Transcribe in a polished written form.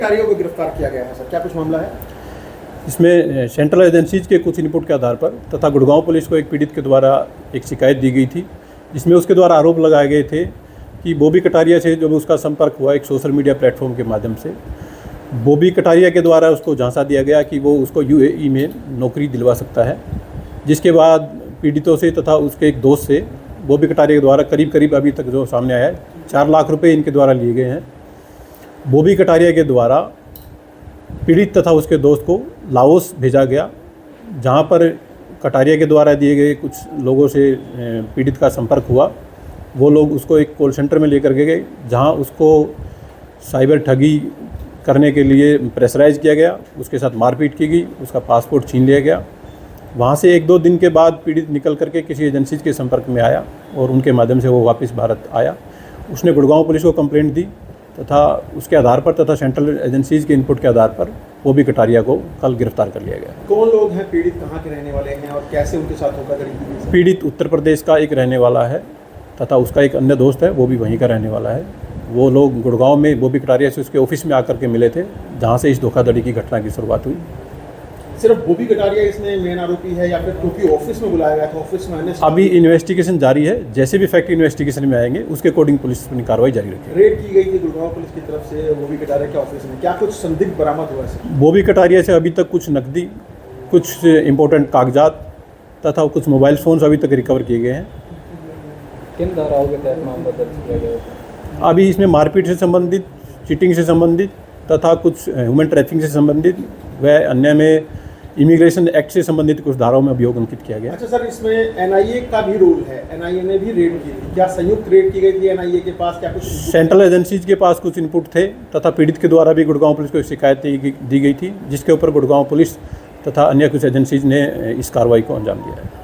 अधिकारियों को गिरफ्तार किया गया है सर, क्या कुछ मामला है? इसमें सेंट्रल एजेंसीज के कुछ इनपुट के आधार पर तथा गुड़गांव पुलिस को एक पीड़ित के द्वारा एक शिकायत दी गई थी, जिसमें उसके द्वारा आरोप लगाए गए थे कि बॉबी कटारिया से जब उसका संपर्क हुआ एक सोशल मीडिया प्लेटफॉर्म के माध्यम से, बॉबी कटारिया के द्वारा उसको झांसा दिया गया कि वो उसको यूएई में नौकरी दिलवा सकता है। जिसके बाद पीड़ितों से तथा उसके एक दोस्त से बॉबी कटारिया के द्वारा करीब अभी तक जो सामने आया है 4 लाख रुपए इनके द्वारा लिए गए हैं। बॉबी कटारिया के द्वारा पीड़ित तथा उसके दोस्त को लाओस भेजा गया, जहां पर कटारिया के द्वारा दिए गए कुछ लोगों से पीड़ित का संपर्क हुआ। वो लोग उसको एक कॉल सेंटर में लेकर के गए, जहां उसको साइबर ठगी करने के लिए प्रेशराइज किया गया, उसके साथ मारपीट की गई, उसका पासपोर्ट छीन लिया गया। वहां से 1-2 दिन के बाद पीड़ित निकल करके किसी एजेंसीज के संपर्क में आया और उनके माध्यम से वो वापस भारत आया। उसने गुड़गांव पुलिस को कंप्लेंट दी तथा उसके आधार पर तथा सेंट्रल एजेंसीज के इनपुट के आधार पर बॉबी कटारिया को कल गिरफ्तार कर लिया गया। कौन लोग हैं पीड़ित, कहाँ के रहने वाले हैं और कैसे उनके साथ होगा? पीड़ित उत्तर प्रदेश का एक रहने वाला है तथा उसका एक अन्य दोस्त है, वो भी वहीं का रहने वाला है। वो लोग गुड़गांव में बॉबी कटारिया से उसके ऑफिस में आकर के मिले थे, जहाँ से इस धोखाधड़ी की घटना की शुरुआत हुई। सिर्फ बॉबी कटारिया इसमें मेन आरोपी है या फिर क्योंकि ऑफिस में बुलाया गया था, ऑफिस में अभी इन्वेस्टिगेशन जारी है, जैसे भी फैक्ट इन्वेस्टिगेशन में आएंगे उसके अकॉर्डिंग पुलिस अपनी कार्रवाई जारी रखेगी। रेड की गई थी गुड़गांव पुलिस की तरफ से बॉबी कटारिया के ऑफिस में, क्या कुछ संदिग्ध बरामद हुआ है? बॉबी कटारिया से अभी तक कुछ नकदी, कुछ इंपॉर्टेंट कागजात तथा कुछ मोबाइल फ़ोन्स अभी तक रिकवर किए गए हैं। किन धाराओं के तहत मामला दर्ज किया गया? अभी इसमें मारपीट से संबंधित, चीटिंग से संबंधित तथा कुछ ह्यूमन ट्रैफिकिंग से संबंधित व अन्य में इमिग्रेशन एक्ट से संबंधित कुछ धाराओं में अभियोग अंकित किया गया। अच्छा सर, इसमें एनआईए का भी रोल है, एनआईए ने भी रेड की, क्या संयुक्त रेड की गई थी एनआईए के पास? क्या कुछ सेंट्रल एजेंसीज के पास कुछ इनपुट थे तथा पीड़ित के द्वारा भी गुड़गांव पुलिस को एक शिकायत दी गई थी, जिसके ऊपर गुड़गांव पुलिस तथा अन्य कुछ एजेंसीज ने इस कार्रवाई को अंजाम दिया है।